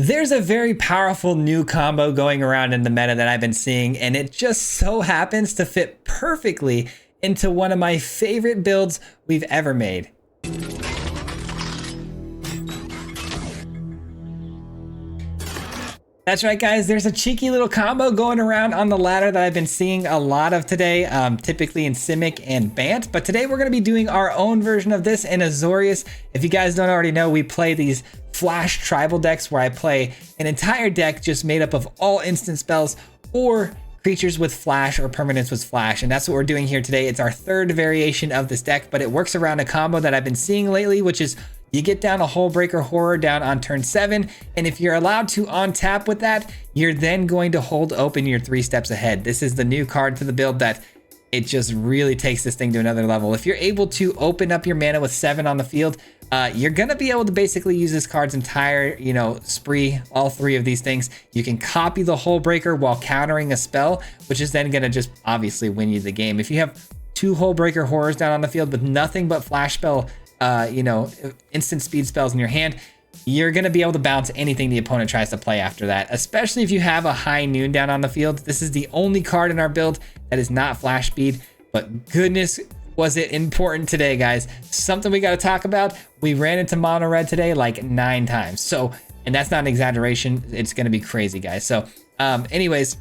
There's a very powerful new combo going around in the meta that I've been seeing, and it just so happens to fit perfectly into one of my favorite builds we've ever made. That's right, guys. There's a cheeky little combo going around on the ladder that I've been seeing a lot of today, typically in Simic and Bant. But today we're going to be doing our own version of this in Azorius. If you guys don't already know, we play these flash tribal decks where I play an entire deck just made up of all instant spells or creatures with flash or permanents with flash. And that's what we're doing here today. It's our third variation of this deck, but it works around a combo that I've been seeing lately, which is you get down a Hullbreaker Horror down on turn 7, and if you're allowed to untap with that, you're then going to hold open your 3 steps ahead. This is the new card to the build that it just really takes this thing to another level. If you're able to open up your mana with 7 on the field, you're gonna be able to basically use this card's entire, spree, all 3 of these things. You can copy the Hullbreaker while countering a spell, which is then gonna just obviously win you the game. If you have 2 Hullbreaker Horrors down on the field with nothing but flash spell, instant speed spells in your hand, you're going to be able to bounce anything the opponent tries to play after that, especially if you have a high noon down on the field. This is the only card in our build that is not flash speed, but goodness was it important today, guys. Something we got to talk about. We ran into mono red today like 9 times. So, and that's not an exaggeration. It's going to be crazy, guys. So anyways,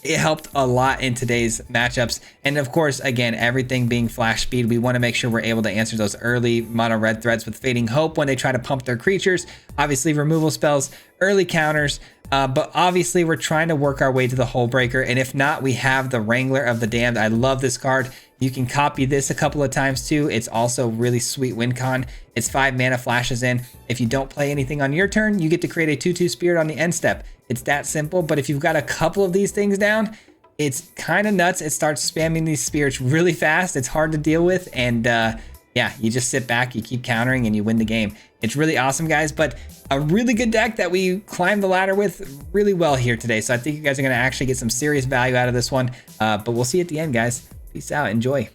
it helped a lot in today's matchups. And of course, again, everything being flash speed, we want to make sure we're able to answer those early mono red threats with Fading Hope when they try to pump their creatures. Obviously, removal spells, early counters, but obviously we're trying to work our way to the Hullbreaker. And if not, we have the Wrangler of the Damned. I love this card. You can copy this a couple of times too. It's also really sweet win con. It's 5 mana flashes in. If you don't play anything on your turn, you get to create a 2/2 Spirit on the end step. It's that simple, but if you've got a couple of these things down, it's kind of nuts. It starts spamming these spirits really fast. It's hard to deal with, and yeah, you just sit back, you keep countering, and you win the game. It's really awesome, guys, but a really good deck that we climbed the ladder with really well here today. So I think you guys are going to actually get some serious value out of this one, but we'll see you at the end, guys. Peace out. Enjoy.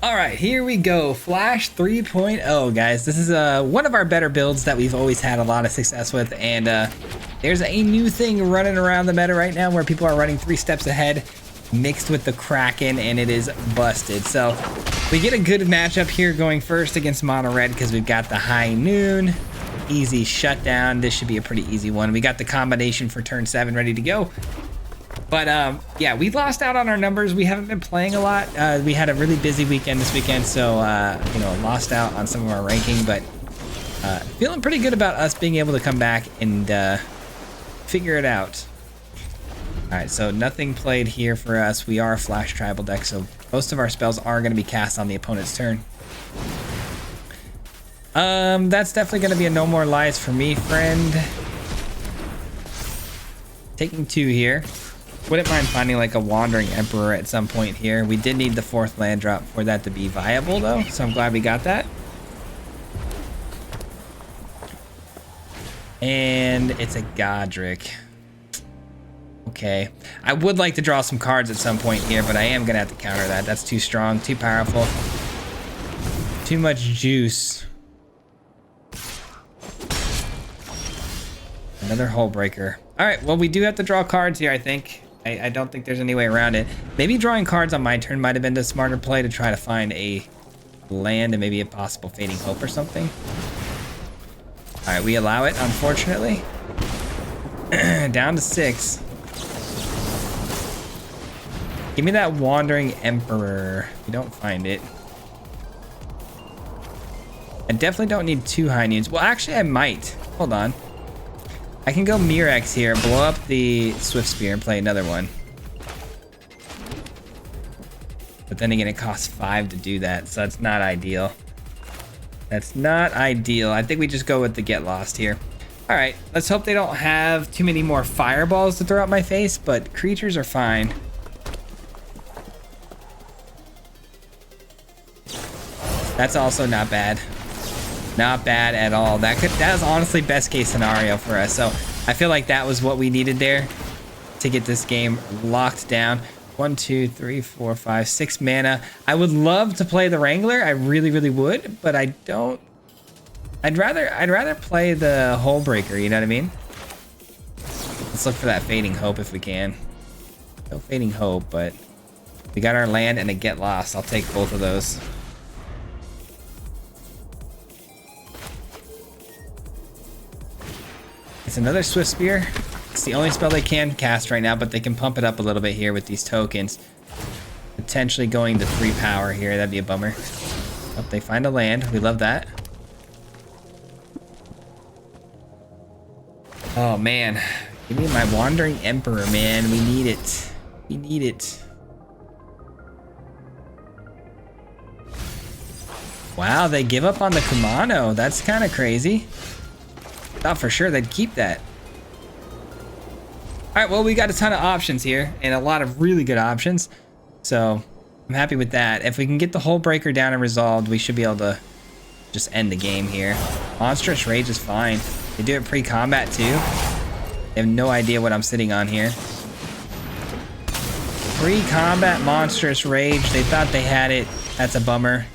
All right, here we go. Flash 3.0, guys. This is one of our better builds that we've always had a lot of success with, and there's a new thing running around the meta right now where people are running 3 steps ahead mixed with the Kraken, and it is busted. So we get a good matchup here going first against mono red because we've got the high noon, easy shutdown. This should be a pretty easy one. We got the combination for turn 7 ready to go. But yeah, we lost out on our numbers. We haven't been playing a lot. We had a really busy weekend this weekend, so lost out on some of our ranking, but feeling pretty good about us being able to come back and figure it out. All right, so nothing played here for us. We are a flash tribal deck, so most of our spells are going to be cast on the opponent's turn. That's definitely going to be a no more lies for me, friend. Taking 2 here. Wouldn't mind finding like a Wandering Emperor at some point here. We did need the 4th land drop for that to be viable though, so I'm glad we got that. And it's a Godric. Okay. I would like to draw some cards at some point here, but I am going to have to counter that. That's too strong, too powerful. Too much juice. Another Hullbreaker. All right, well, we do have to draw cards here, I think. I don't think there's any way around it. Maybe drawing cards on my turn might have been the smarter play to try to find a land and maybe a possible Fading Hope or something. All right, we allow it, unfortunately. Down to 6. Give me that Wandering Emperor. You don't find it. I definitely don't need 2 high noons. Well, actually, I might. Hold on. I can go Mirex here, blow up the Swift Spear and play another one. But then again, it costs 5 to do that, so that's not ideal. That's not ideal. I think we just go with the Get Lost here. All right, let's hope they don't have too many more fireballs to throw at my face, but creatures are fine. That's also not bad. Not bad at all. That was honestly best case scenario for us. So I feel like that was what we needed there to get this game locked down. 1, 2, 3, 4, 5, 6 mana. I would love to play the Wrangler. I really, really would, but I don't. I'd rather play the Hullbreaker. You know what I mean? Let's look for that Fading Hope if we can. No Fading Hope, but we got our land and a Get Lost. I'll take both of those. It's another Swift Spear. It's the only spell they can cast right now, but they can pump it up a little bit here with these tokens. Potentially going to 3 power here. That'd be a bummer. Oh, they find a land. We love that. Oh, man. Give me my Wandering Emperor, man. We need it. We need it. Wow, they give up on the Kumano. That's kind of crazy. Thought for sure they'd keep that. All right, well, we got a ton of options here and a lot of really good options. So I'm happy with that. If we can get the Hull Breaker down and resolved, we should be able to just end the game here. Monstrous Rage is fine. They do it pre-combat too. They have no idea what I'm sitting on here. Pre-combat Monstrous Rage. They thought they had it. That's a bummer.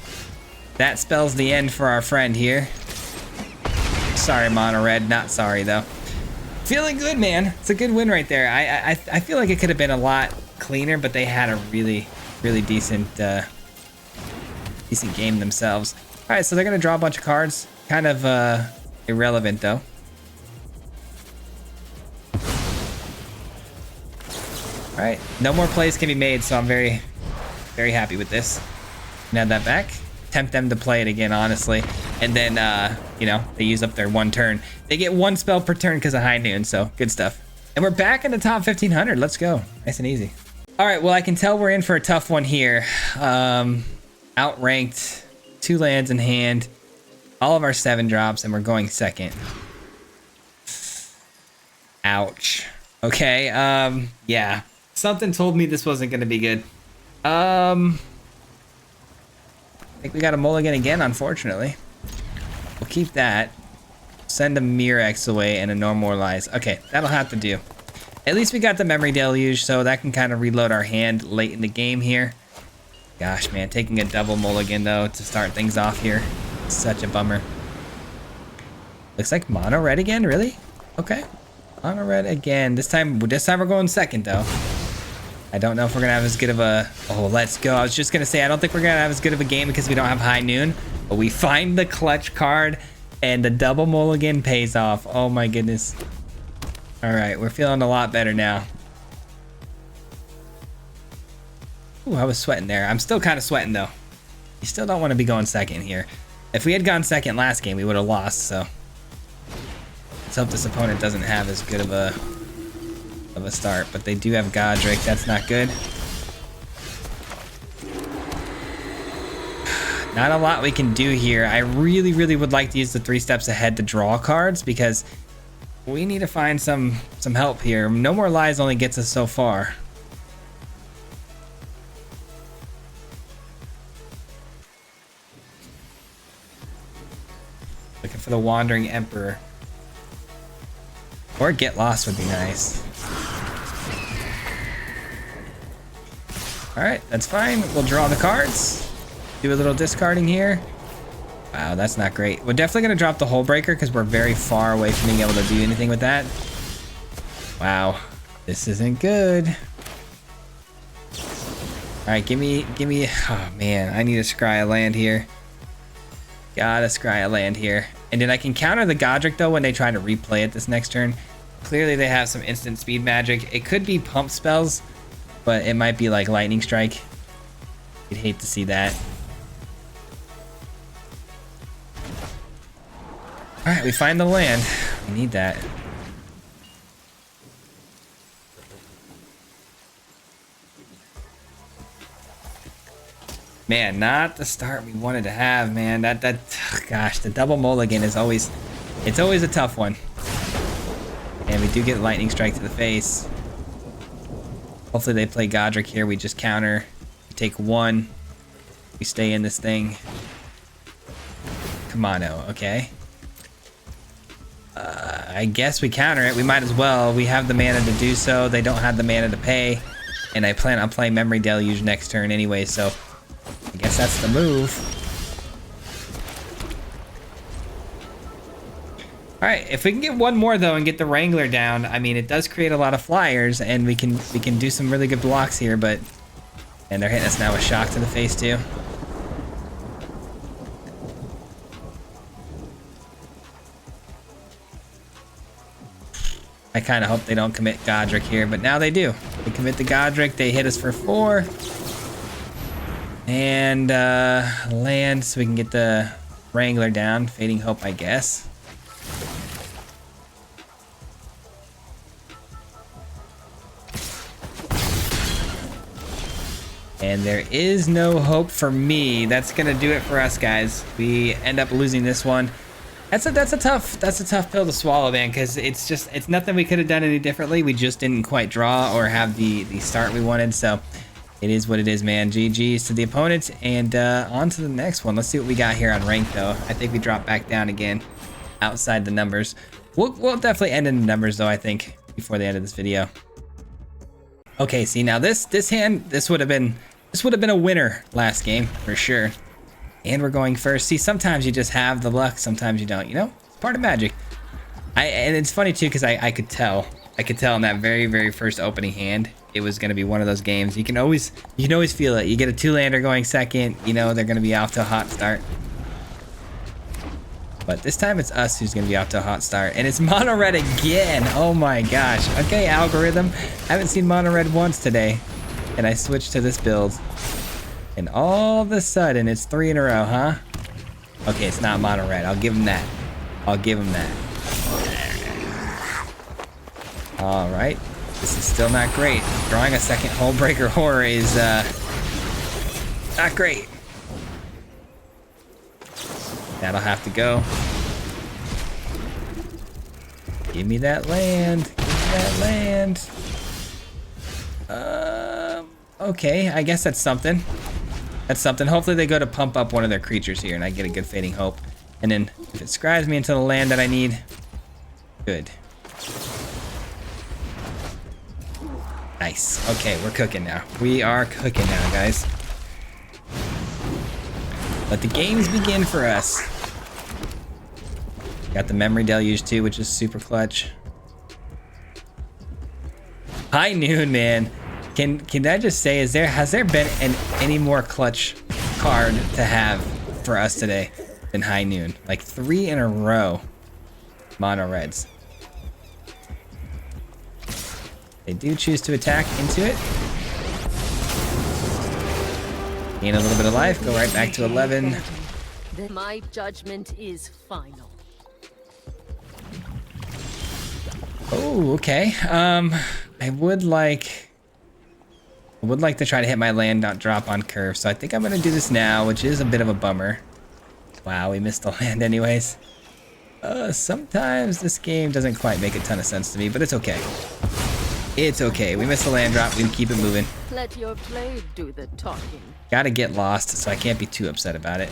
That spells the end for our friend here. Sorry, Mono Red. Not sorry, though. Feeling good, man. It's a good win right there. I feel like it could have been a lot cleaner, but they had a really, really decent decent game themselves. All right, so they're going to draw a bunch of cards. Kind of irrelevant, though. All right, no more plays can be made, so I'm very, very happy with this. Now that back. Tempt them to play it again, honestly. And then, you know, they use up their 1 turn. They get 1 spell per turn because of High Noon, so good stuff. And we're back in the top 1500. Let's go. Nice and easy. All right, well, I can tell we're in for a tough one here. Outranked, 2 lands in hand, all of our 7 drops, and we're going second. Ouch. Okay, yeah. Something told me this wasn't going to be good. I think we got a mulligan again, unfortunately. We'll keep that. Send a Mirex away and a Normalize. Okay, that'll have to do. At least we got the Memory Deluge, so that can kind of reload our hand late in the game here. Gosh, man, taking a double mulligan, though, to start things off here. Such a bummer. Looks like Mono Red again, really? Okay. Mono Red again. This time we're going second, though. I don't know if we're going to have as good of a... Oh, let's go. I was just going to say, I don't think we're going to have as good of a game because we don't have High Noon. But we find the clutch card, and the double mulligan pays off. Oh, my goodness. All right, we're feeling a lot better now. Ooh, I was sweating there. I'm still kind of sweating, though. You still don't want to be going second here. If we had gone second last game, we would have lost, so... Let's hope this opponent doesn't have as good of a start, but they do have Godric. That's not good. Not a lot we can do here. I really, really would like to use the 3 steps ahead to draw cards because we need to find some help here. No More Lies only gets us so far. Looking for the Wandering Emperor. Or Get Lost would be nice. Alright, that's fine. We'll draw the cards. Do a little discarding here. Wow, that's not great. We're definitely going to drop the Hull Breaker because we're very far away from being able to do anything with that. Wow, this isn't good. Alright, give me... Oh, man, I need to scry a land here. Gotta scry a land here. And then I can counter the Godric, though, when they try to replay it this next turn. Clearly, they have some instant speed magic. It could be pump spells, but it might be like Lightning Strike. You'd hate to see that. Alright, we find the land. We need that. Man, not the start we wanted to have, man. Gosh, the double mulligan is always, it's always a tough one. And we do get Lightning Strike to the face. Hopefully they play Godric here. We just counter. We take 1. We stay in this thing. Kumano, okay. I guess we counter it. We might as well. We have the mana to do so. They don't have the mana to pay. And I plan on playing Memory Deluge next turn anyway, so I guess that's the move. All right, if we can get one more though and get the Wrangler down, I mean, it does create a lot of flyers, and we can do some really good blocks here. But and they're hitting us now with shock to the face too. I kind of hope they don't commit Godric here, but now they do. They commit the Godric. They hit us for 4 and land, so we can get the Wrangler down. Fading Hope, I guess. And there is no hope for me. That's gonna do it for us, guys. We end up losing this one. That's a tough pill to swallow, man, because it's nothing we could have done any differently. We just didn't quite draw or have the start we wanted. So it is what it is, man. GG's to the opponent, and on to the next one. Let's see what we got here on rank, though. I think we dropped back down again outside the numbers. We'll definitely end in the numbers, though, I think, before the end of this video. Okay, see, now this hand, this would have been a winner last game for sure. And we're going first. See, sometimes you just have the luck, sometimes you don't, you know? It's part of magic. And it's funny too, because I could tell in that very first opening hand, it was gonna be one of those games. You can always feel it. You get a 2-lander going second, you know they're gonna be off to a hot start. But this time it's us who's gonna be off to a hot start. And it's mono red again. Oh my gosh. Okay, algorithm. I haven't seen mono red once today. And I switched to this build. And all of a sudden it's 3 in a row, huh? Okay, it's not mono red. I'll give him that. I'll give him that. All right. This is still not great. Drawing a second Hullbreaker Horror is not great. That'll have to go. Give me that land. Give me that land. Okay, I guess that's something. That's something. Hopefully they go to pump up one of their creatures here and I get a good Fading Hope. And then if it scribes me into the land that I need, good. Nice. Okay, we're cooking now. We are cooking now, guys. Let the games begin for us. Got the Memory Deluge too, which is super clutch. High Noon, man. Can I just say, has there been any more clutch card to have for us today than High Noon? Like 3 in a row. Mono reds. They do choose to attack into it. Gain a little bit of life, go right back to 11. My judgment is final. Oh, okay. I would like to try to hit my land, not drop on curve. So I think I'm gonna do this now, which is a bit of a bummer. Wow, we missed the land anyways. Sometimes this game doesn't quite make a ton of sense to me, but it's okay. It's okay. We missed the land drop. We can keep it moving. Let your blade do the talking. Gotta get lost, so I can't be too upset about it.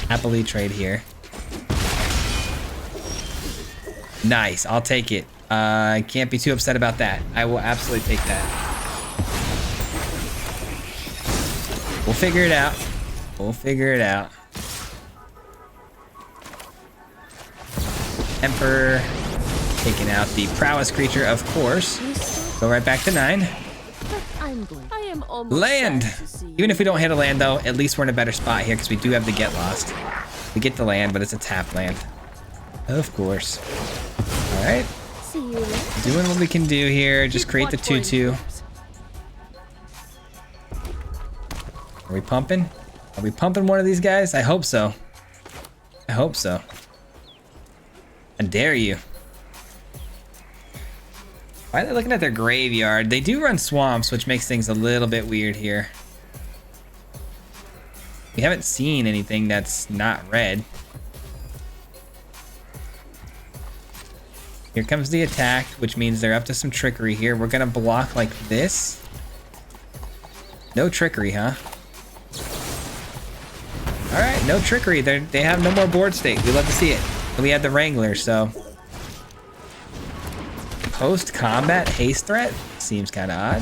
Happily trade here. Nice. I'll take it. I can't be too upset about that. I will absolutely take that. We'll figure it out. We'll figure it out. Emperor. Taking out the prowess creature, of course. Go right back to 9. Land! Even if we don't hit a land, though, at least we're in a better spot here because we do have the Get Lost. We get the land, but it's a tap land. Of course. All right. Doing what we can do here. Just create the 2/2. Are we pumping? Are we pumping one of these guys? I hope so. I hope so. I dare you. Why are they looking at their graveyard? They do run swamps, which makes things a little bit weird here. We haven't seen anything that's not red. Here comes the attack, which means they're up to some trickery here. We're gonna block like this. No trickery, huh? All right, no trickery. They have no more board state. We love to see it. And we had the Wrangler, so. Post-combat haste threat? Seems kind of odd.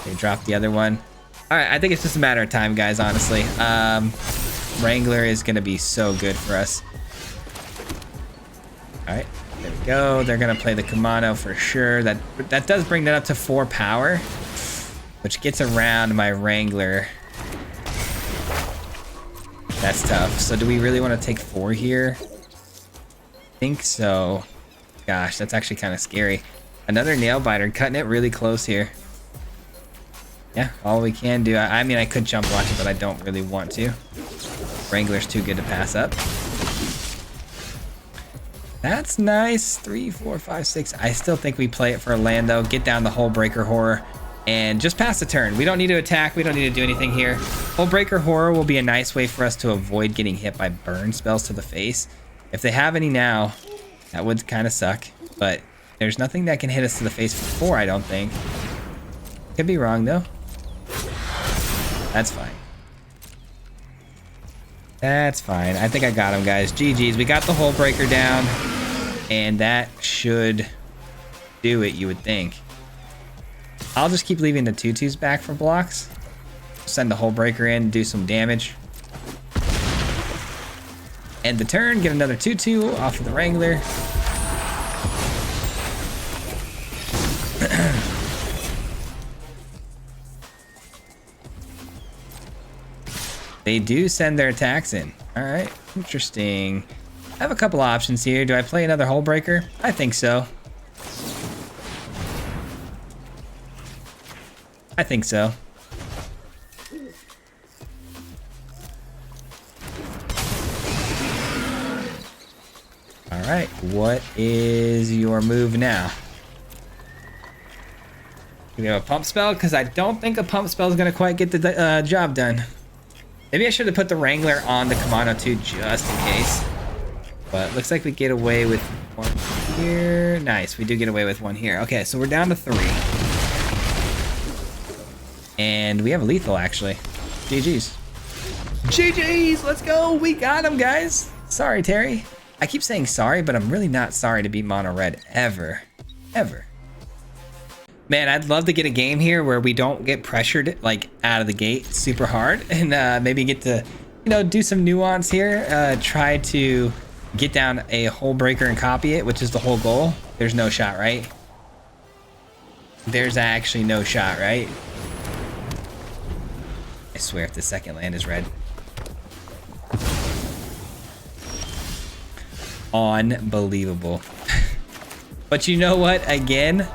They dropped the other one. All right, I think it's just a matter of time, guys, honestly. Wrangler is going to be so good for us. All right, there we go. They're going to play the Kumano for sure. That does bring that up to 4 power, which gets around my Wrangler. That's tough. So do we really want to take 4 here? I think so. Gosh, that's actually kind of scary. Another nail biter, cutting it really close here. Yeah, all we can do. I mean, I could jump watch it, but I don't really want to. Wrangler's too good to pass up. That's nice. 3, 4, 5, 6. I still think we play it for a land though. Get down the Hull Breaker Horror and just pass the turn. We don't need to attack. We don't need to do anything here. Hull Breaker Horror will be a nice way for us to avoid getting hit by burn spells to the face. If they have any now, that would kind of suck. But there's nothing that can hit us to the face for 4, I don't think. Could be wrong though. That's fine. That's fine. I think I got him, guys. GG's. We got the Hull Breaker down. And that should do it, you would think. I'll just keep leaving the 2/2s back for blocks. Send the Hull Breaker in, do some damage. End the turn, get another 2/2 off of the Wrangler. They do send their attacks in. All right, interesting. I have a couple options here. Do I play another Hull Breaker? I think so. I think so. All right, what is your move now? Do we have a pump spell? Because I don't think a pump spell is going to quite get the job done. Maybe I should have put the Wrangler on the Kumano too, just in case. But looks like we get away with 1 here. Nice, we do get away with 1 here. Okay, so we're down to 3. And we have a lethal, actually. GG's. GG's, let's go. We got him, guys. Sorry, Terry. I keep saying sorry, but I'm really not sorry to beat mono red, ever. Ever. Man, I'd love to get a game here where we don't get pressured like out of the gate super hard, and maybe get to, you know, do some nuance here. Try to get down a Hull Breaker and copy it, which is the whole goal. There's no shot, right? There's actually no shot, right? I swear if the second land is red. Unbelievable. But you know what? Again,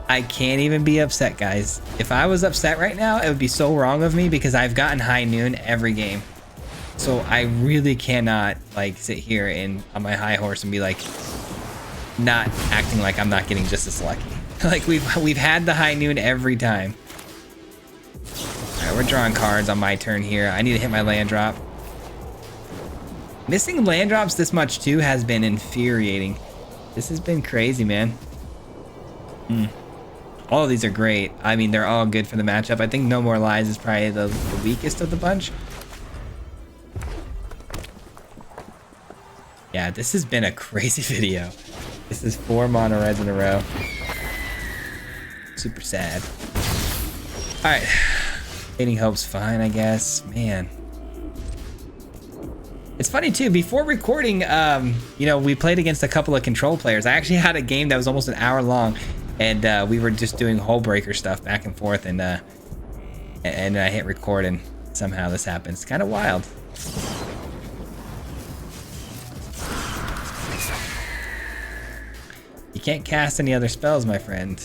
I can't even be upset, guys. If I was upset right now, it would be so wrong of me because I've gotten high noon every game. So I really cannot like sit here and on my high horse and be like not acting like I'm not getting just as lucky. Like we've had the high noon every time. All right, we're drawing cards on my turn here. I need to hit my land drop. Missing land drops this much too has been infuriating. This has been crazy, man. All of these are great. I mean, they're all good for the matchup. I think No More Lies is probably the weakest of the bunch. Yeah, this has been a crazy video. This is 4 mono reds in a row. Super sad. All right. Fading Hope's fine, I guess. Man. It's funny too, before recording, you know, we played against a couple of control players. I actually had a game that was almost an hour long, and we were just doing Hull Breaker stuff back and forth, and I hit record, and somehow this happens. It's kind of wild. You can't cast any other spells, my friend.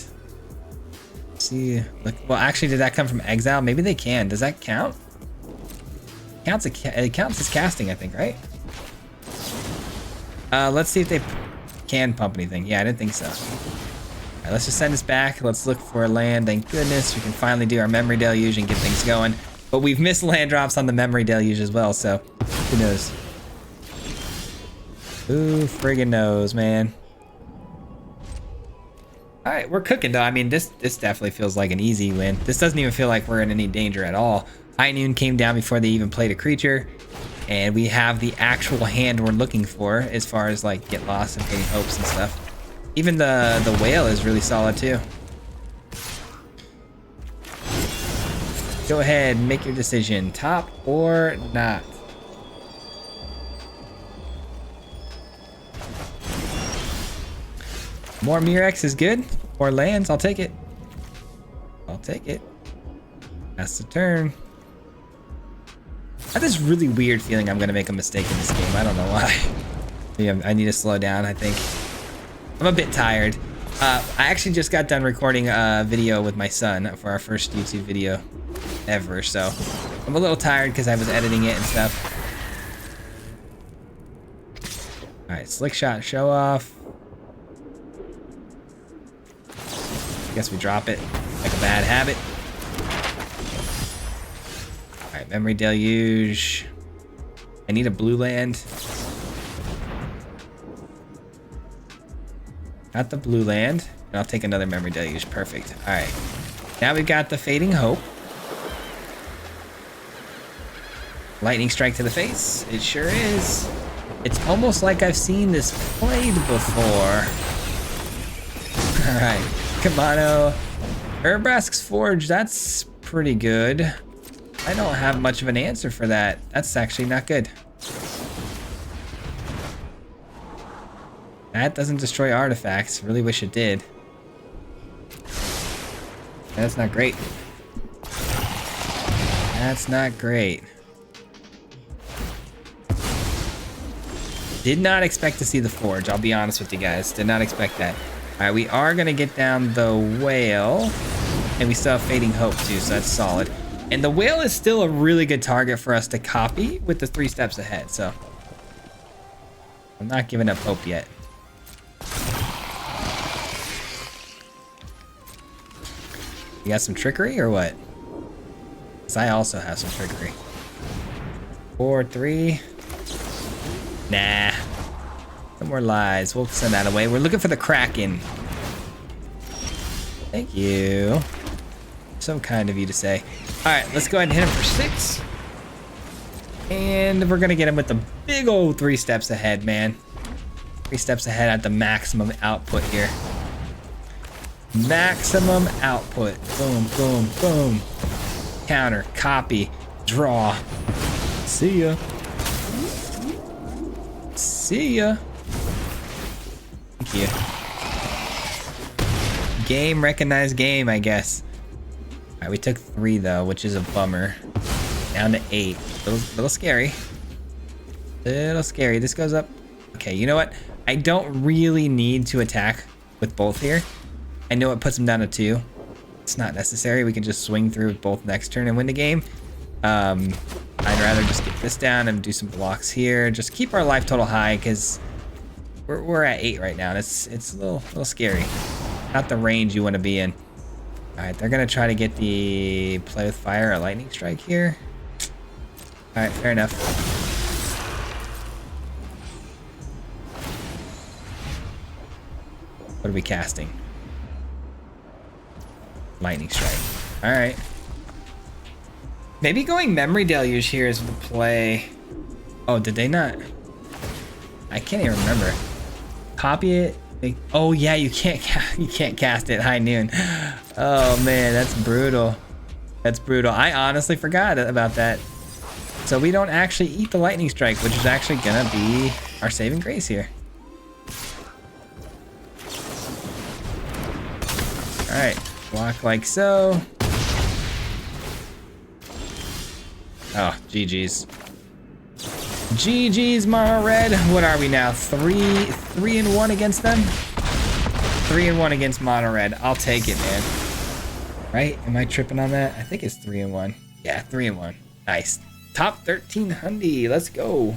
See, look. Well, actually, did that come from exile? Maybe they can. Does that count? It counts as casting, I think, right? Let's see if they can pump anything. Yeah, I didn't think so. All right, let's just send this back. Let's look for a land. Thank goodness we can finally do our Memory Deluge and get things going. But we've missed land drops on the Memory Deluge as well, so who knows? Who friggin' knows, man? All right, we're cooking though. I mean, this definitely feels like an easy win. This doesn't even feel like we're in any danger at all. High Noon came down before they even played a creature, and we have the actual hand we're looking for as far as like Get Lost and Fading Hopes and stuff. Even the whale is really solid too. Go ahead, make your decision. Top or not? More Murex is good. More lands, I'll take it. I'll take it. That's the turn. I have this really weird feeling I'm gonna make a mistake in this game. I don't know why. Yeah, I need to slow down, I think. I'm a bit tired. I actually just got done recording a video with my son for our first YouTube video ever, so I'm a little tired because I was editing it and stuff. Alright, slick shot, show off. Guess we drop it like a bad habit. Alright, memory deluge. I need a blue land. Got the blue land, and I'll take another memory deluge. Perfect. Alright. Now we've got the fading hope. Lightning strike to the face. It sure is. It's almost like I've seen this played before. Alright. Kamano. Urbrask's Forge. That's pretty good. I don't have much of an answer for that. That's actually not good. That doesn't destroy artifacts. Really wish it did. That's not great. That's not great. Did not expect to see the Forge. I'll be honest with you guys. Did not expect that. Alright, we are going to get down the Whale. And we still have Fading Hope too, so that's solid. And the Whale is still a really good target for us to copy with the 3 steps ahead, so. I'm not giving up hope yet. You got some trickery or what? Because I also have some trickery. 4-3. Nah. No more lies. We'll send that away. We're looking for the Kraken. Thank you. So kind of you to say. Alright, let's go ahead and hit him for 6. And we're going to get him with the big old 3 steps ahead, man. 3 steps ahead at the maximum output here. Maximum output. Boom, boom, boom. Counter, copy, draw. See ya. See ya. Thank you. Game, recognized game, I guess. Alright, we took 3 though, which is a bummer. Down to 8. Little scary. Little scary. This goes up. Okay, you know what? I don't really need to attack with both here. I know it puts them down to 2. It's not necessary. We can just swing through both next turn and win the game. I'd rather just get this down and do some blocks here. Just keep our life total high because we're at 8 right now. And it's a little scary. Not the range you want to be in. All right, they're gonna try to get the play with fire or lightning strike here. All right, fair enough. What are we casting? Lightning strike. All right. Maybe going memory deluge here is the play. Oh, did they not? I can't even remember. Copy it. Oh yeah, you can't cast it high noon. Oh man, that's brutal. That's brutal. I honestly forgot about that. So we don't actually eat the lightning strike, which is actually gonna be our saving grace here. All right. Block like so. Oh, GG's. GG's, Mono Red. What are we now? 3-1 against them? 3-1 against Mono Red. I'll take it, man. Right? Am I tripping on that? I think it's 3-1. Yeah, 3-1. Nice. Top 1300. Let's go. All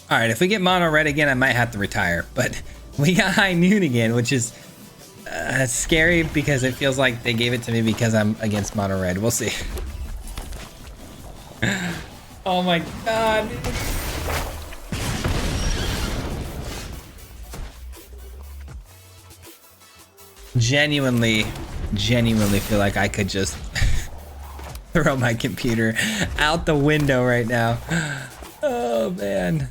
right, if we get Mono Red again, I might have to retire. But we got High Noon again, which is scary because it feels like they gave it to me because I'm against Mono Red. We'll see. Oh my god. Genuinely feel like I could just throw my computer out the window right now. Oh man.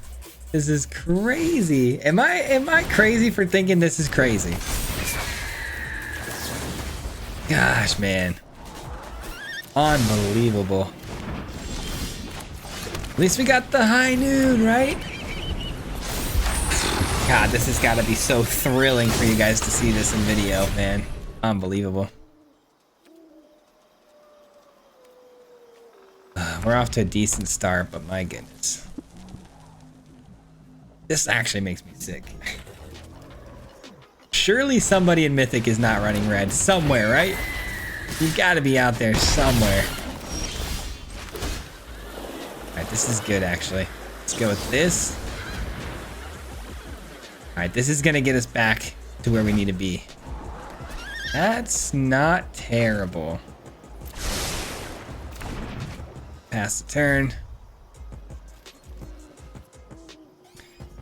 This is crazy. Am I crazy for thinking this is crazy? Gosh, man. Unbelievable. At least we got the High Noon, right? God, this has got to be so thrilling for you guys to see this in video, man. Unbelievable. We're off to a decent start, but my goodness. This actually makes me sick. Surely somebody in Mythic is not running red somewhere, right? You've got to be out there somewhere. All right, this is good, actually. Let's go with this. All right, this is going to get us back to where we need to be. That's not terrible. Pass the turn.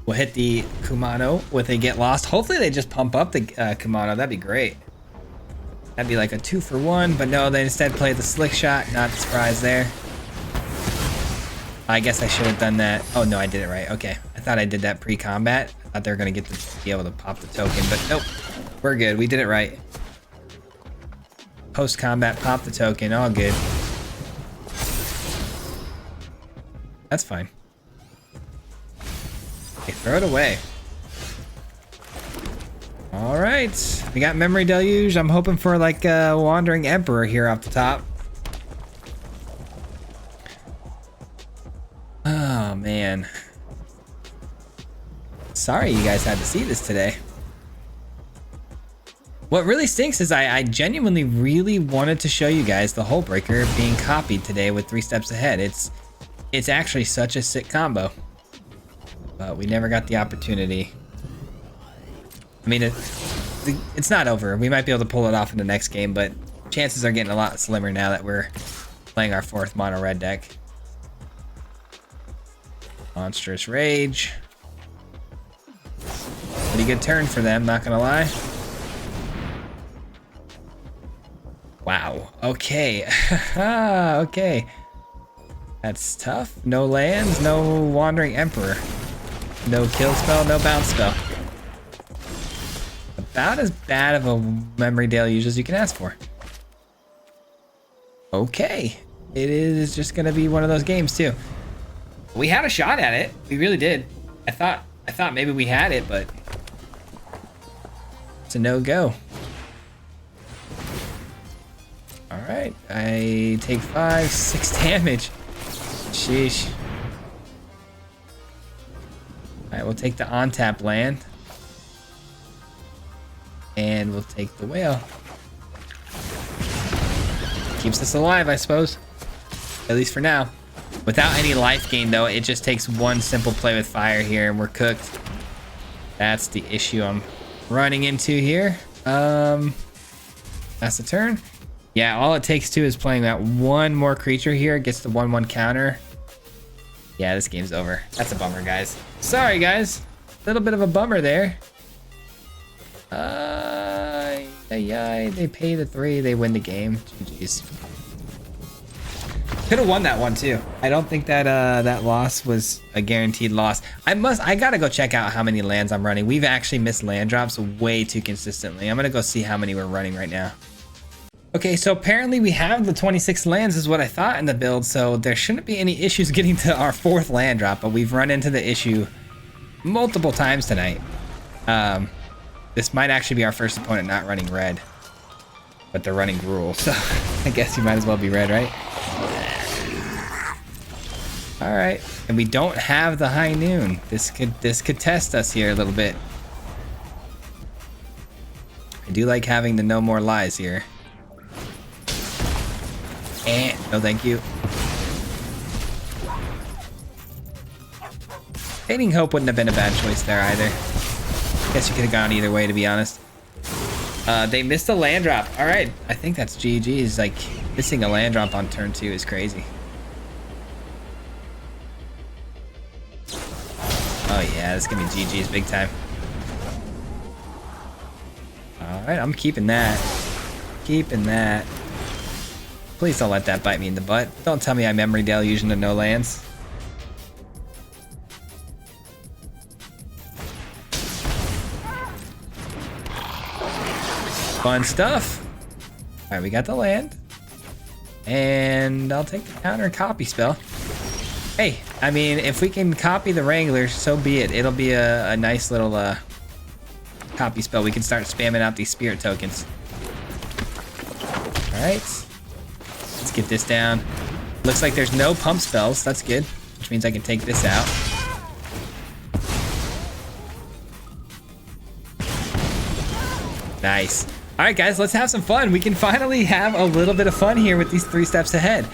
We'll hit the Kumano with a get lost. Hopefully they just pump up the Kumano. That'd be great. That'd be like a 2-for-1, but no, they instead play the slick shot. Not surprised there. I guess I should have done that. Oh no, I did it right. Okay, I thought I did that pre-combat. I thought they were gonna be able to pop the token, but nope. We're good. We did it right. Post-combat, pop the token. All good. That's fine. Okay, throw it away. All right, we got Memory Deluge. I'm hoping for like a Wandering Emperor here off the top. Oh man. Sorry you guys had to see this today. What really stinks is I genuinely really wanted to show you guys the Hull Breaker being copied today with 3 steps ahead. It's actually such a sick combo. But we never got the opportunity. I mean, it's not over. We might be able to pull it off in the next game, but chances are getting a lot slimmer now that we're playing our 4th mono red deck. Monstrous Rage. Pretty good turn for them, not gonna lie. Wow, okay. Okay. That's tough. No lands, no Wandering Emperor. No kill spell, no bounce spell. About as bad of a Memory Deluge as you can ask for. Okay. It is just gonna be one of those games too. We had a shot at it. We really did. I thought maybe we had it, but it's a no-go. All right, I take 6 damage. Sheesh. All right, we'll take the on-tap land. And we'll take the whale. Keeps us alive, I suppose. At least for now. Without any life gain, though, it just takes one simple play with fire here, and we're cooked. That's the issue I'm running into here. That's the turn. Yeah, all it takes, too, is playing that one more creature here. Gets the 1/1 counter. Yeah, this game's over. That's a bummer, guys. Sorry, guys. A little bit of a bummer there. They pay the 3. They win the game. GG's. Could have won that one too. I don't think that that loss was a guaranteed loss. I gotta go check out how many lands I'm running. We've actually missed land drops way too consistently. I'm gonna go see how many we're running right now. Okay, so apparently we have the 26 lands is what I thought in the build, so there shouldn't be any issues getting to our 4th land drop, but we've run into the issue multiple times tonight. This might actually be our first opponent not running red, but they're running Gruul, so I guess you might as well be red, right? All right, and we don't have the High Noon. This could test us here a little bit. I do like having the No More Lies here. No thank you. Fading Hope wouldn't have been a bad choice there either. Guess you could have gone either way, to be honest. They missed a land drop. All right, I think that's GG's. Like, missing a land drop on turn 2 is crazy. Oh yeah, this is gonna be GG's big time. All right, I'm keeping that. Keeping that. Please don't let that bite me in the butt. Don't tell me I Memory Deluge into no lands. Fun stuff. All right, we got the land. And I'll take the counter copy spell. Hey, I mean, if we can copy the Wrangler, so be it. It'll be a nice little copy spell. We can start spamming out these spirit tokens. All right, let's get this down. Looks like there's no pump spells. That's good, which means I can take this out. Nice. All right, guys, let's have some fun. We can finally have a little bit of fun here with these 3 steps ahead.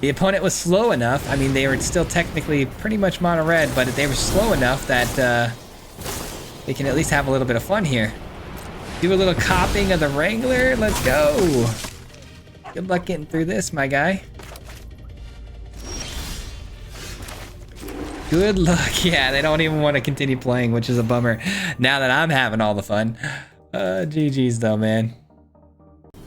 The opponent was slow enough. I mean, they were still technically pretty much mono red, but they were slow enough that they can at least have a little bit of fun here. Do a little copying of the Wrangler. Let's go. Good luck getting through this, my guy. Good luck. Yeah, they don't even want to continue playing, which is a bummer. Now that I'm having all the fun. GG's though, man.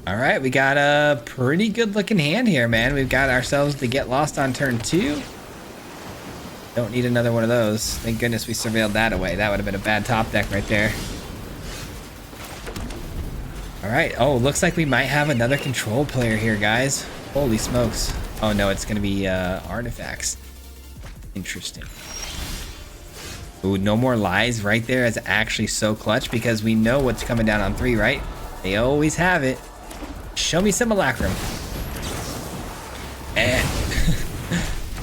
All right, we got a pretty good looking hand here, man. We've got ourselves the Get Lost on turn 2. Don't need another one of those. Thank goodness we surveilled that away. That would have been a bad top deck right there. All right, oh, looks like we might have another control player here, guys. Holy smokes. Oh no, it's gonna be artifacts. Interesting. Ooh, no more lies right there is actually so clutch because we know what's coming down on 3, right? They always have it. Show me Simulacrum. And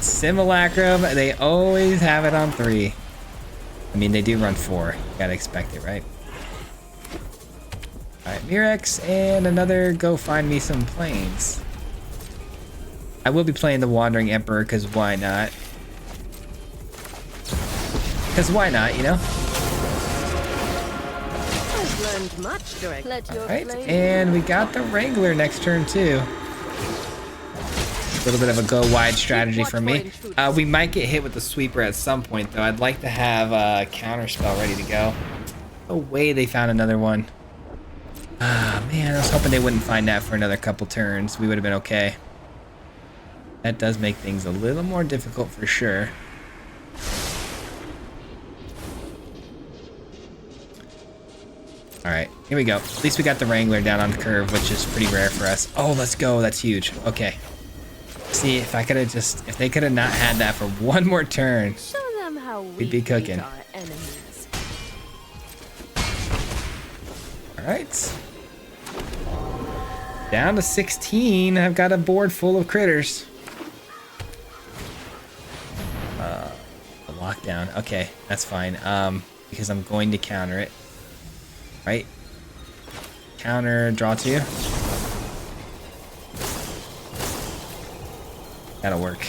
Simulacrum, they always have it on 3. I mean, they do run 4. You gotta expect it, right? All right, Mirex and another go find me some planes. I will be playing the Wandering Emperor because why not? Because why not, you know? I've learned much during. Let your Right, flame and we got the Wrangler next turn too. A little bit of a go wide strategy for me. We might get hit with the sweeper at some point though. I'd like to have a counter spell ready to go. No way they found another one. Ah, man, I was hoping they wouldn't find that for another couple turns. We would have been okay. That does make things a little more difficult for sure. All right, here we go. At least we got the Wrangler down on the curve, which is pretty rare for us. Oh, let's go. That's huge. Okay. See, if I could have just, if they could have not had that for one more turn, Show them how we'd be cooking. our enemies. All right. Down to 16. I've got a board full of critters. A lockdown. Okay, that's fine. Because I'm going to counter it. Right? Counter, draw 2. That'll work.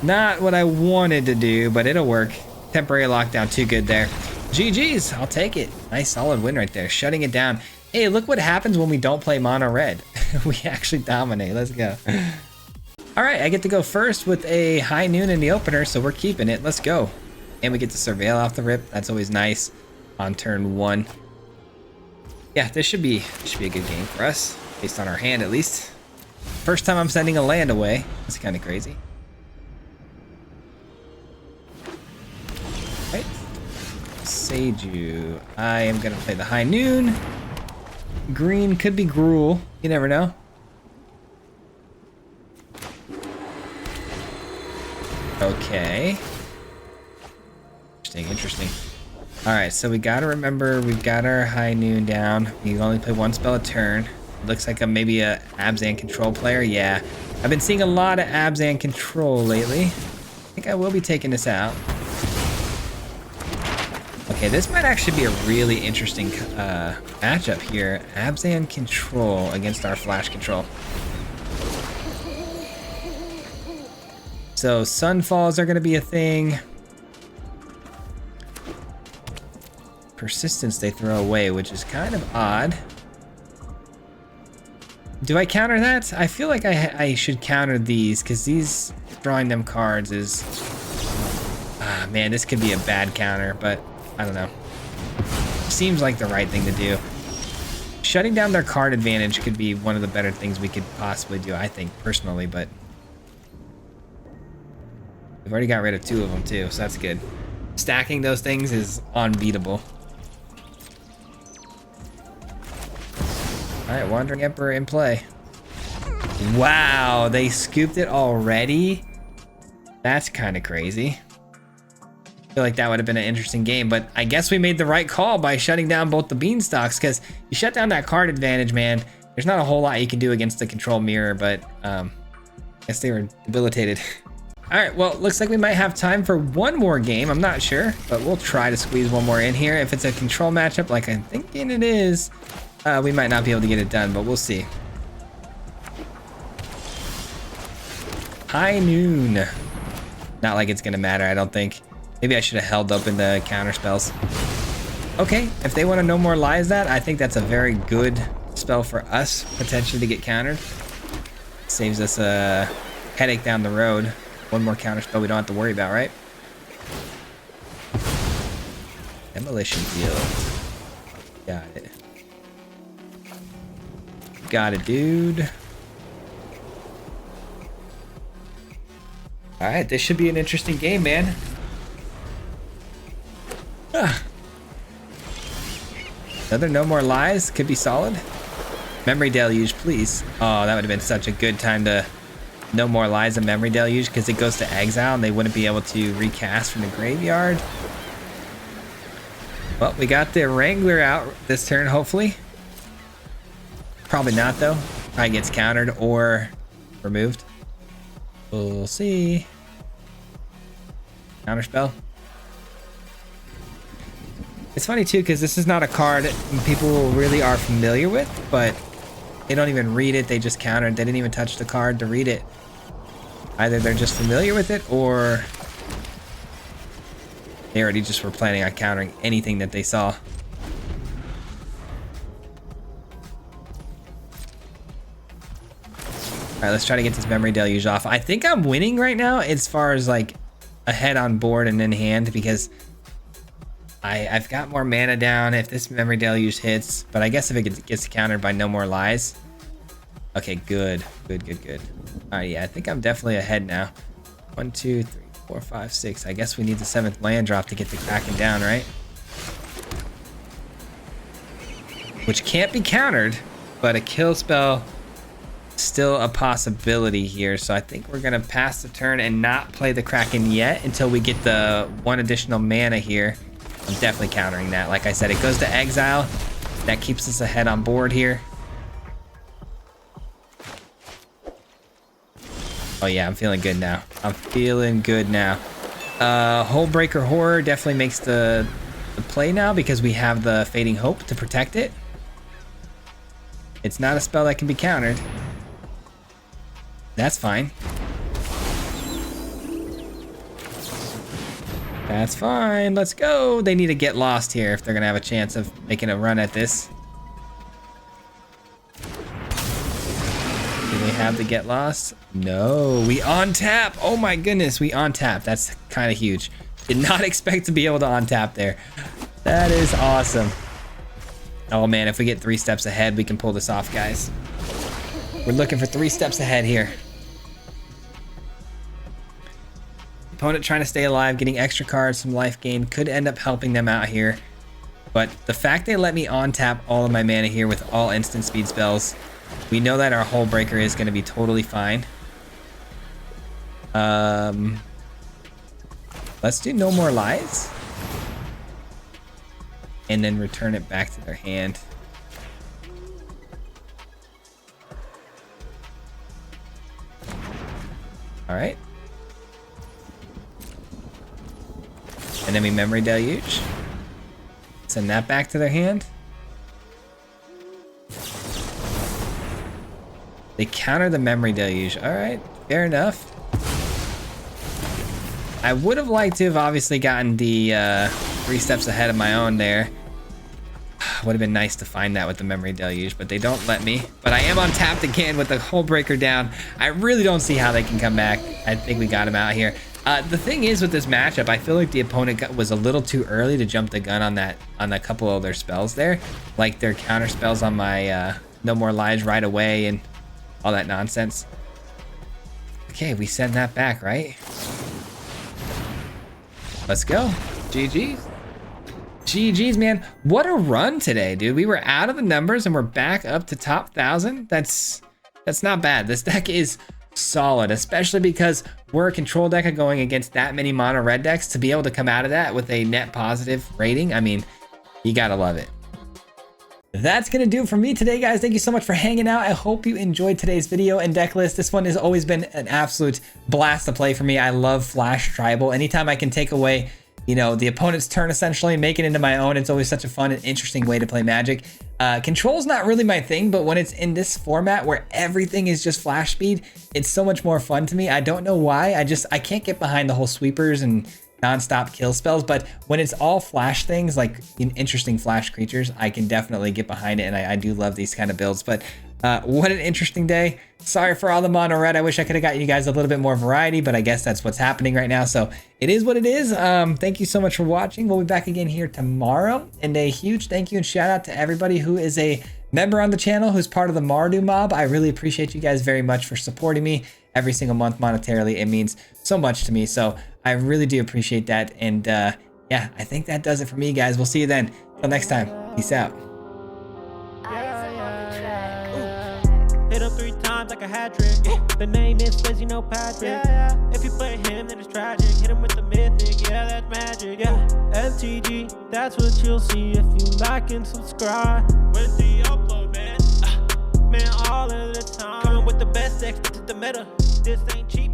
Not what I wanted to do, but it'll work. Temporary lockdown, too good there. GG's, I'll take it. Nice solid win right there, shutting it down. Hey, look what happens when we don't play mono red. We actually dominate, let's go. All right, I get to go first with a high noon in the opener, so we're keeping it, let's go. And we get to surveil off the rip, that's always nice on turn 1. Yeah, this should be a good game for us, based on our hand at least. First time I'm sending a land away. That's kind of crazy. Right. Seiju. I am gonna play the high noon. Green could be Gruul. You never know. Okay. Interesting. All right, so we gotta remember we've got our high noon down. We only play 1 spell a turn. Looks like I'm maybe a Abzan control player. Yeah, I've been seeing a lot of Abzan control lately. I think I will be taking this out. Okay, this might actually be a really interesting matchup here. Abzan control against our flash control. So sunfalls are gonna be a thing. Persistence they throw away, which is kind of odd. Do I counter that? I feel like I should counter these because these drawing them cards is... Ah, man, this could be a bad counter, but I don't know. Seems like the right thing to do. Shutting down their card advantage could be one of the better things we could possibly do, I think, personally, but... We've already got rid of 2 of them, too, so that's good. Stacking those things is unbeatable. All right, Wandering Emperor in play. Wow, they scooped it already? That's kind of crazy. I feel like that would have been an interesting game, but I guess we made the right call by shutting down both the beanstalks, because you shut down that card advantage, man. There's not a whole lot you can do against the control mirror, but I guess they were debilitated. All right, well, looks like we might have time for one more game. I'm not sure, but we'll try to squeeze one more in here. If it's a control matchup like I'm thinking it is, we might not be able to get it done, but we'll see. High noon. Not like it's gonna matter, I don't think. Maybe I should have held open the counter spells. Okay, if they want to no more lies that, I think that's a very good spell for us, potentially, to get countered. Saves us a headache down the road. One more counter spell we don't have to worry about, right? Demolition field. Got it. Got it, dude. All right, this should be an interesting game, man. Another no more lies could be solid. Memory deluge, please. Oh, that would have been such a good time to no more lies of memory deluge, because it goes to exile and they wouldn't be able to recast from the graveyard. Well, we got the Wrangler out this turn, hopefully. Probably not, though. Probably gets countered or removed. We'll see. Counterspell. It's funny too, because this is not a card people really are familiar with, but they don't even read it. They just counter it. They didn't even touch the card to read it. Either they're just familiar with it, or they already just were planning on countering anything that they saw. All right, let's try to get this memory deluge off. I think I'm winning right now as far as like ahead on board and in hand, because I've got more mana down if this memory deluge hits, but I guess if it gets countered by no more lies. Okay, good. All right, yeah, I think I'm definitely ahead now. 1, 2, 3, 4, 5, 6. I guess we need the 7th land drop to get the Kraken down, right? Which can't be countered, but a kill spell still a possibility here. So I think we're gonna pass the turn and not play the Kraken yet until we get the 1 additional mana here. I'm definitely countering that. Like I said, it goes to exile. That keeps us ahead on board here. Oh yeah, I'm feeling good now. Hullbreaker Horror definitely makes the play now, because we have the Fading Hope to protect it. It's not a spell that can be countered. That's fine. That's fine. Let's go. They need to get lost here if they're going to have a chance of making a run at this. Do they have to get lost? No. We on tap. Oh my goodness. We on tap. That's kind of huge. Did not expect to be able to on tap there. That is awesome. Oh man, if we get 3 steps ahead, we can pull this off, guys. We're looking for 3 steps ahead here. Opponent trying to stay alive, getting extra cards, some life gain could end up helping them out here. But the fact they let me on tap all of my mana here with all instant speed spells, we know that our Hullbreaker is going to be totally fine. Let's do no more lies. And then return it back to their hand. All right. And then we memory deluge. Send that back to their hand. They counter the memory deluge. All right, fair enough. I would have liked to have obviously gotten the 3 steps ahead of my own there. Would have been nice to find that with the memory deluge, but they don't let me. But I am on tapped again with the Hullbreaker down. I really don't see how they can come back. I think we got him out here. The thing is with this matchup, I feel like the opponent was a little too early to jump the gun on a couple of their spells there, like their counter spells on my no more lies right away and all that nonsense. Okay, we send that back, right? Let's go. GG's. GG's, man. What a run today, dude. We were out of the numbers and we're back up to top 1,000. That's not bad. This deck is solid, especially because we're a control deck going against that many mono red decks. To be able to come out of that with a net positive rating, I mean, you gotta love it. That's gonna do it for me today, guys. Thank you so much for hanging out. I hope you enjoyed today's video and deck list. This one has always been an absolute blast to play for me. I love Flash Tribal. Anytime I can take away, you know, the opponent's turn essentially and make it into my own, it's always such a fun and interesting way to play Magic. Control's not really my thing, but when it's in this format where everything is just flash speed, it's so much more fun to me. I don't know why. I can't get behind the whole sweepers and non-stop kill spells, but when it's all flash things like interesting flash creatures, I can definitely get behind it, and I do love these kind of builds. But what an interesting day. Sorry for all the mono red. I wish I could have gotten you guys a little bit more variety, but I guess that's what's happening right now, so it is what it is. Thank you so much for watching. We'll be back again here tomorrow, and a huge thank you and shout out to everybody who is a member on the channel, who's part of the Mardu mob. I really appreciate you guys very much for supporting me every single month monetarily. It means so much to me, so I really do appreciate that. And yeah, I think that does it for me, guys. We'll see you then. Till next time, peace out. Hit him 3 times like a hat trick. The name is Swayze, you know Patrick. If you play him, then it's tragic. Hit him with the mythic, yeah, that's magic. Yeah, MTG, that's what you'll see if you like and subscribe. With the upload, man, man, all of the time. Coming with the best decks, this is the meta. This ain't cheap.